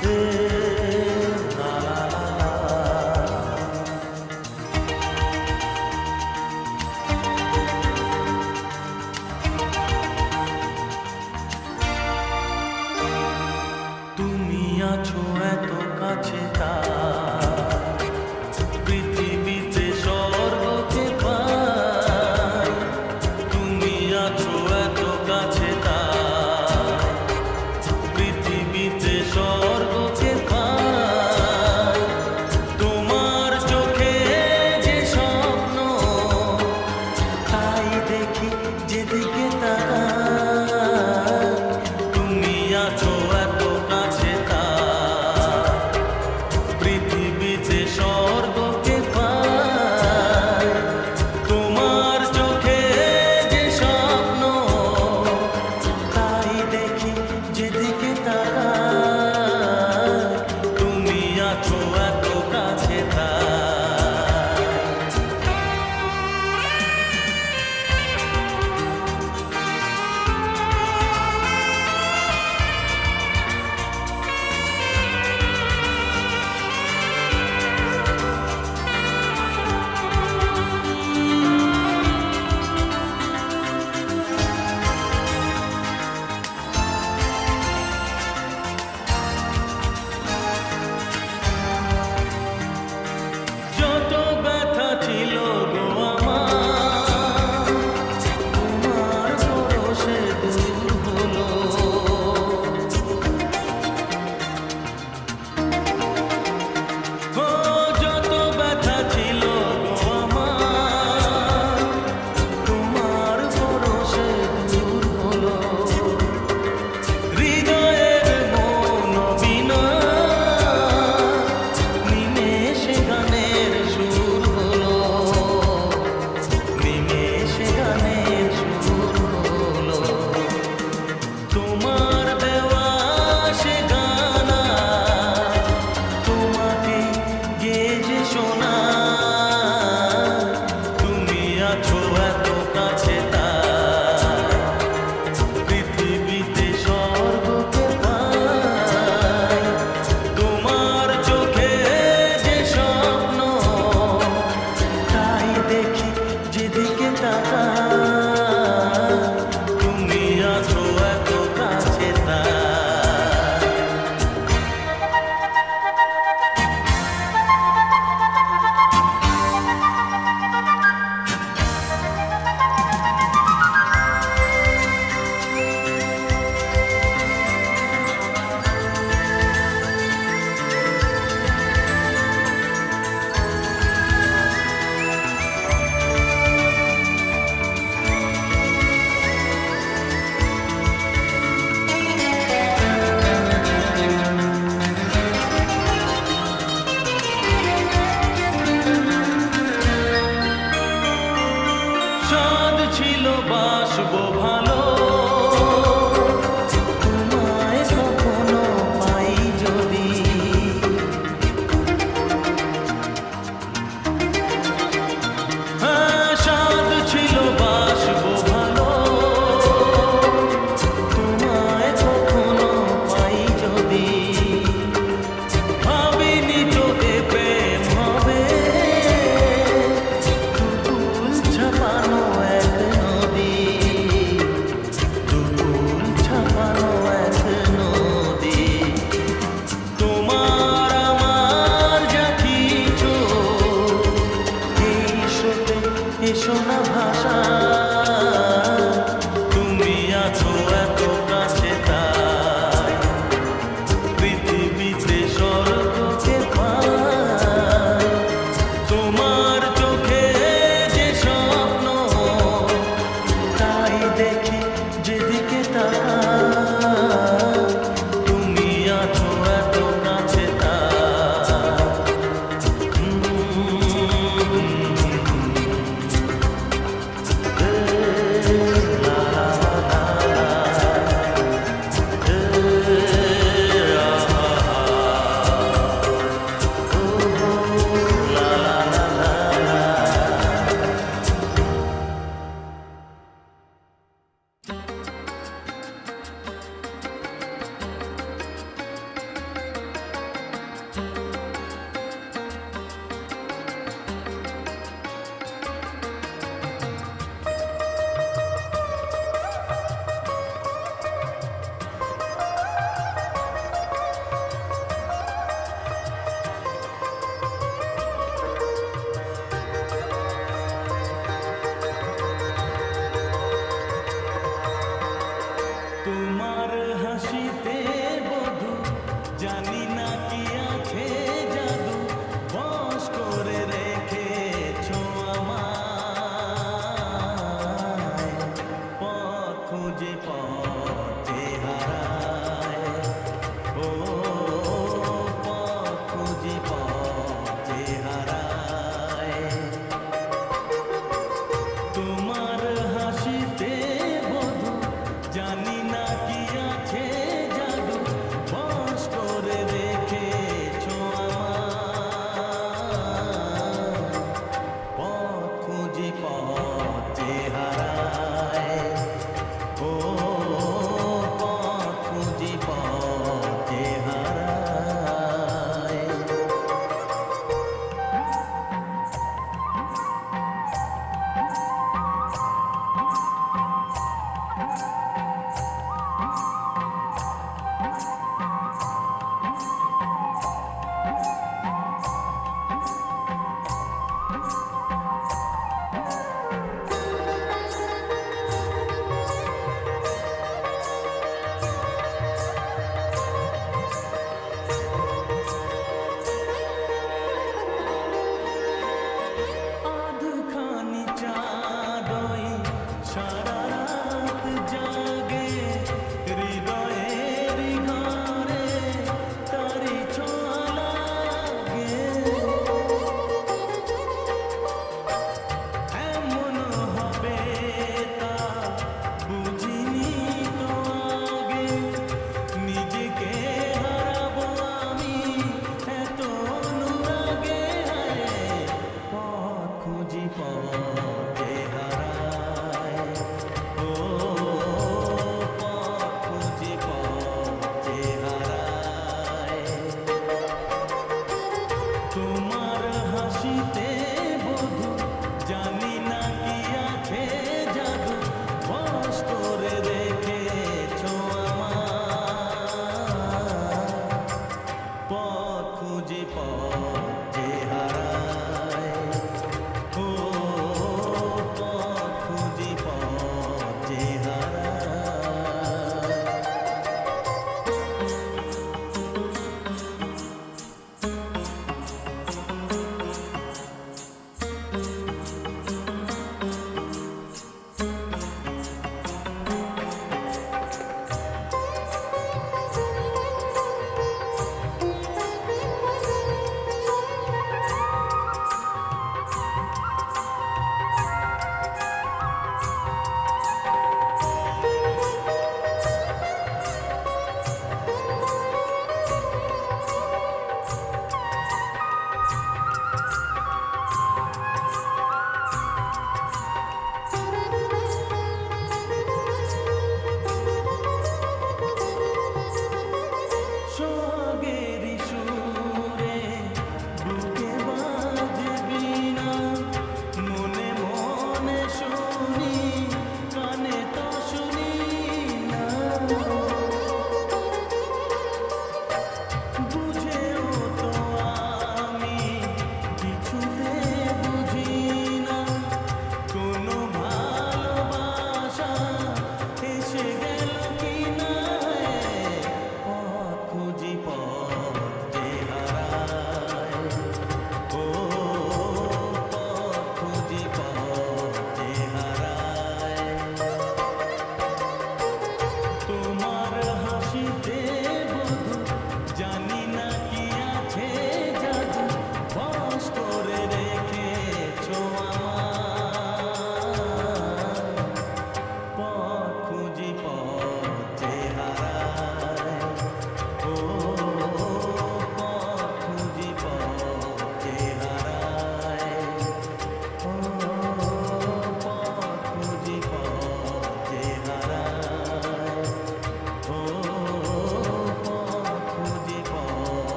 তুমি আছো এত কাছে পৃথিবীতে স্বর্গকে পাই, তুমি আছো এত কাছে পৃথিবীতে স্বর্গকে পাই। তোমার চোখে যে স্বপ্ন তাই দেখি যেদিকে তাকাই, তুমি আছো এত কাছে পৃথিবী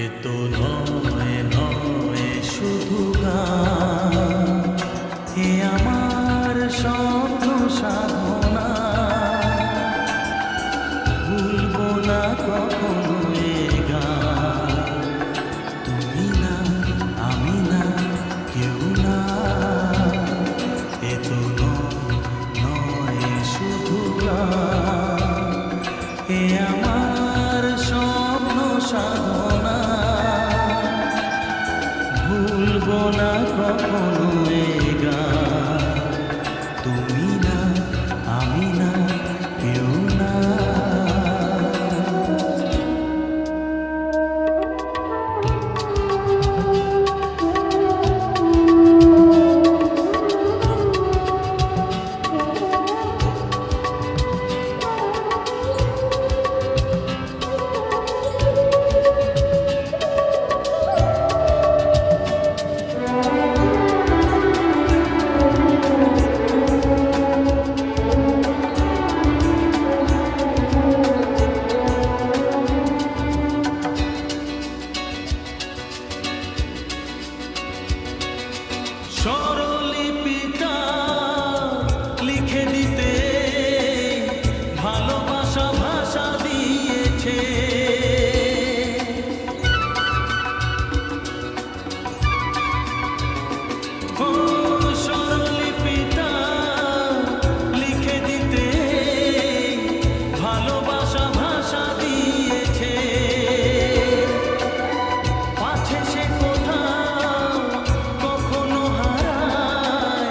এ তো নয় নয় শুধু গান, এ আমার স্বপ্ন সাধনা, ভুলবো না কখনো এ গান। তুমি না আমি না কেউ না, এ তো নয় শুধু গান, এ আমার স্বপ্ন সাধনা, ভুলবো না কখনো এ গান। তুমি না আমি না কেউ না। স্বরলিপিটা লিখে দিতে ভালোবাসা ভাষা দিয়েছে, ও স্বরলিপিটা লিখে দিতে ভালোবাসা ভাষা দিয়েছে। পাছে সে কোথাও কখনো হারায়,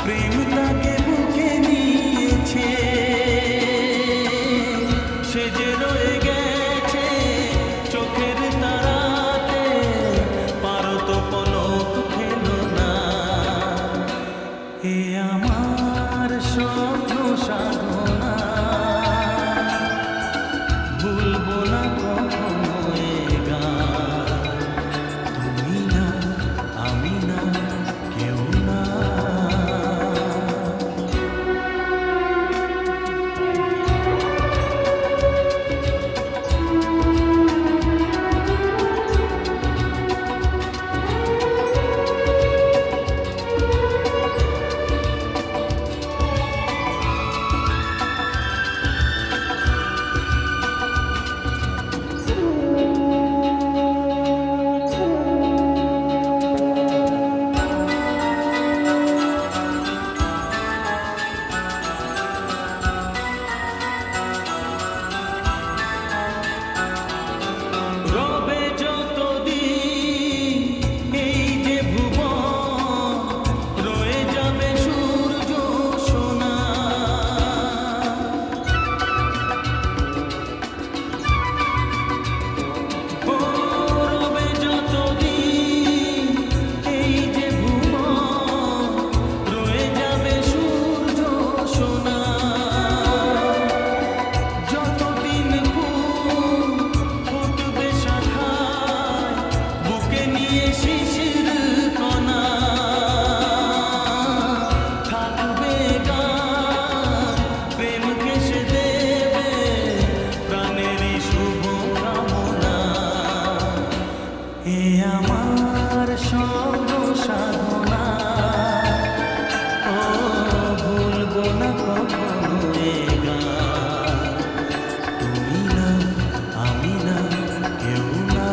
প্রেম তাকে বুকে নিয়েছে, সে যে রয়ে গেছে চোখের তারাতে, পারো তো পলক ফেলো না। এ আমার স্বপ্ন সাধনা, ভুলবো না কখনো এ গান। তুমি না আমি না কেউ না। রবে যতদিন এই যে ভুবন, রয়ে যাবে সূর্য সোনা। ও রবে যতদিন এই যে ভুবন, রয়ে যাবে সূর্য সোনা। যতদিন ফুল ফুটবে শাখায়, বুকে নিয়ে শিশির কণা, থাকবে গান প্রেমকে সে দেবে প্রাণেরই শুভ কামনা। এ আমার স্বপ্ন সাধনা, ও ভুলবো না কখনো এ গান। তুমি না আমি না কেউ না,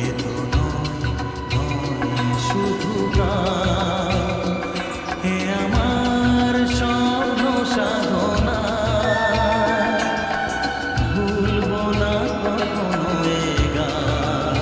এ তো নয় শুধু গান, এ আমার স্বপ্ন সাধনা, ভুলবো না কখনো এ গান।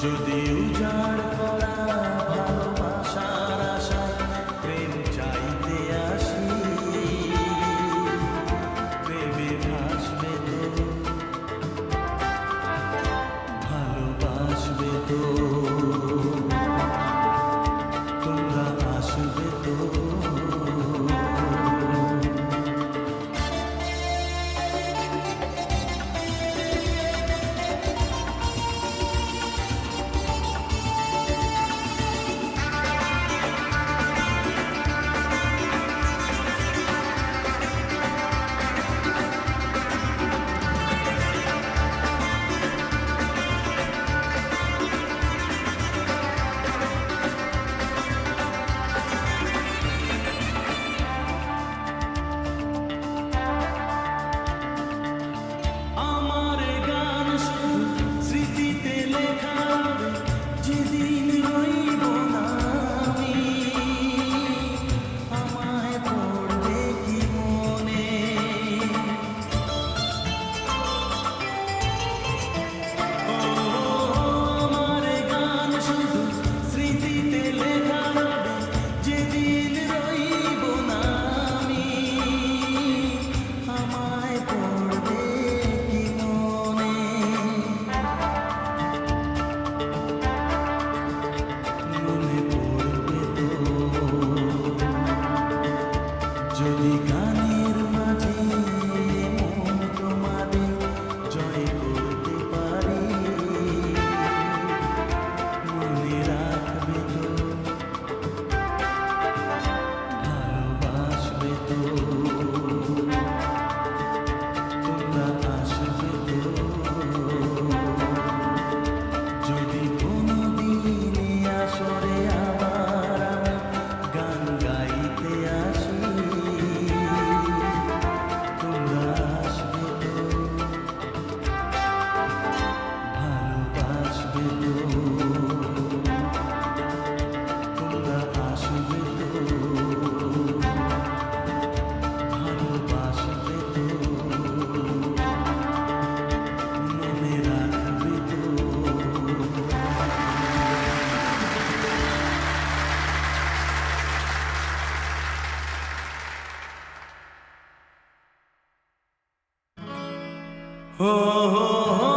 যদি উজাড় করা ভালোবাসার আশায় প্রেম চাইতে আসি, প্রেমে ভাসবে তো, ভালোবাসবে তো, তোমরা আসবে তো। আমার গান শুধু স্মৃতিতে লেখা, যেদিন রইব না আমি, আমায় পড়বে কি মনে। আমার গান শুধু স্মৃতিতে লেখা, যেদিন রইব না আমি, আমায় পড়বে কি মনে। মনে পড়বে তো, যদি গানের মাঝে মন তোমাদের জয় করতে পারি। মনে রাখবে তো, ভালোবাসবে তো, তোমরা আসবে তো। যদি কোনোদিন আসরে আবার আমি গান গাইতে আসি, তোমরা আসবে তো, ভালোবাসবে তো, তোমরা আসবে তো, ভালোবাসবে তো, মনে রাখবে তো। হো হো হো,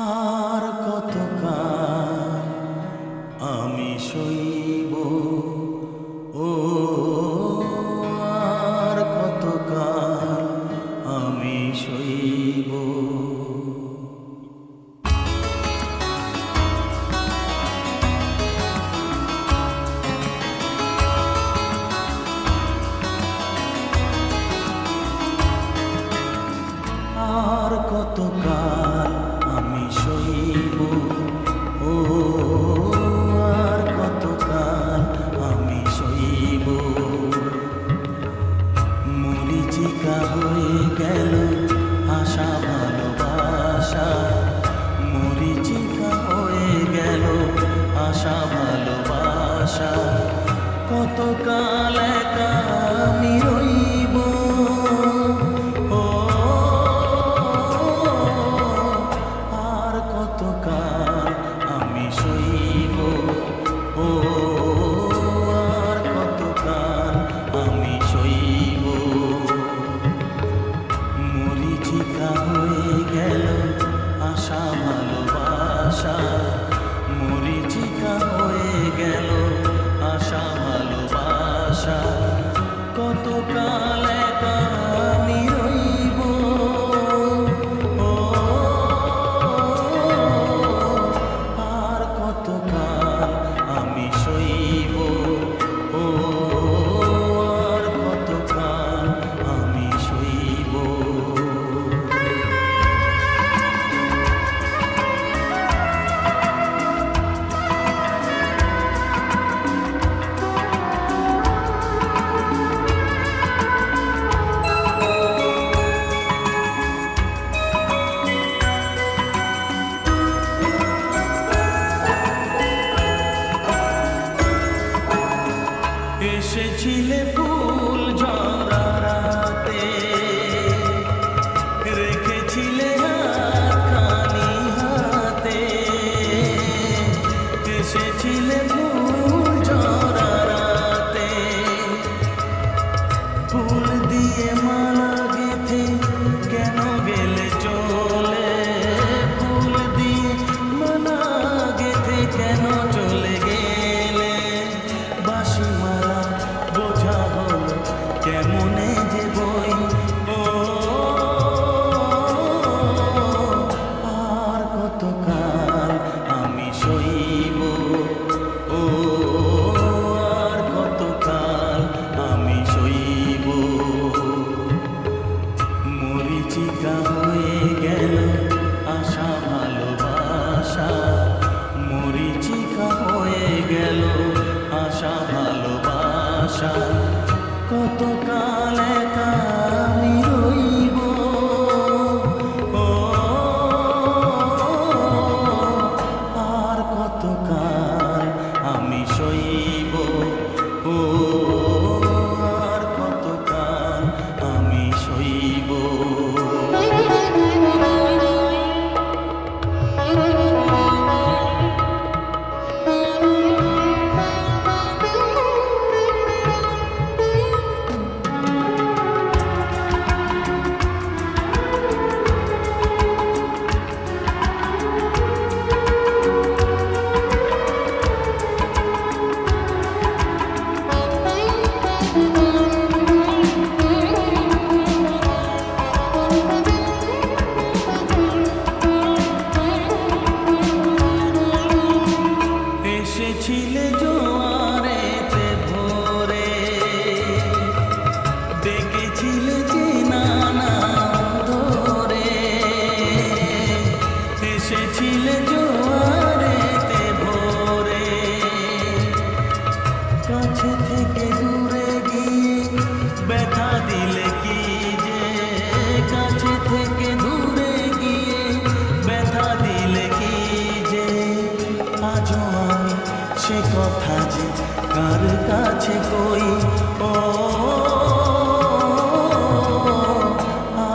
আর কতকাল আমি সইব, ও আর কতকাল আমি সইব। আর কতকাল আমি সইব, ও আর কতকাল আমি সইব। মরিচিকা হয়ে গেল আশা ভালোবাসা, মরিচিকা হয়ে গেল আশা ভালোবাসা। কতকাল একা আমি রইব, ও মালা গেথে কেন গেলে চলে, ফুল দিয়ে মালা গেথে কেন চলে গেলে, বাঁশি মালা বোঝা হলো কেমনে যে বই, ও আর কতকাল আমি সইব, ও আর কতকাল আমি সইব। মরিচিকা হয়ে গেল আশা ভালোবাসা, মরিচিকা হয়ে গেল আশা ভালোবাসা, কতকাল একা আমি রইব, ও আর কতকাল আমি সইব, ও আর কতকাল আমি সইব। এসেছিলে জোয়ারেতে ভোরে, ডেকেছিলে চেনা নাম ধরে, এসেছিলে জোয়ারেতে ভোরে, কাছে থেকে দূরে গিয়ে ব্যথা দিলে কি যে, কাছে থেকে দূরে গিয়ে ব্যথা দিলে কি যে, আজও আমি সে কথা যে কার কাছে কই, ও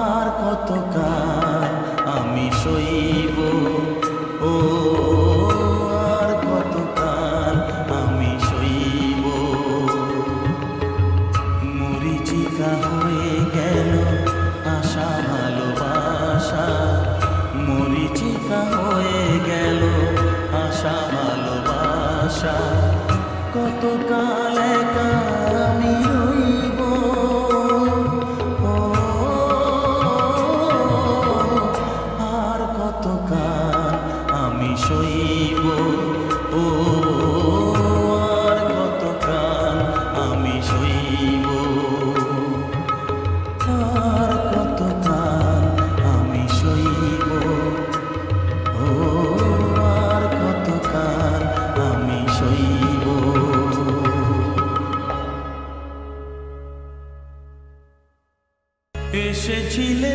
আর কতকাল আমি সইব, ও আর কতকাল আমি সইব। মরিচিকা হয়ে গেল আশা ভালোবাসা, মরিচিকা হয়ে গেল আশা ভালোবাসা, কতকাল একা আমি রইব, ও আর কতকাল আমি সইব, ও আর কতকাল আমি সইব, আর কতকাল আমি সইব, ও আর কতকাল আমি সইব। এসেছিলে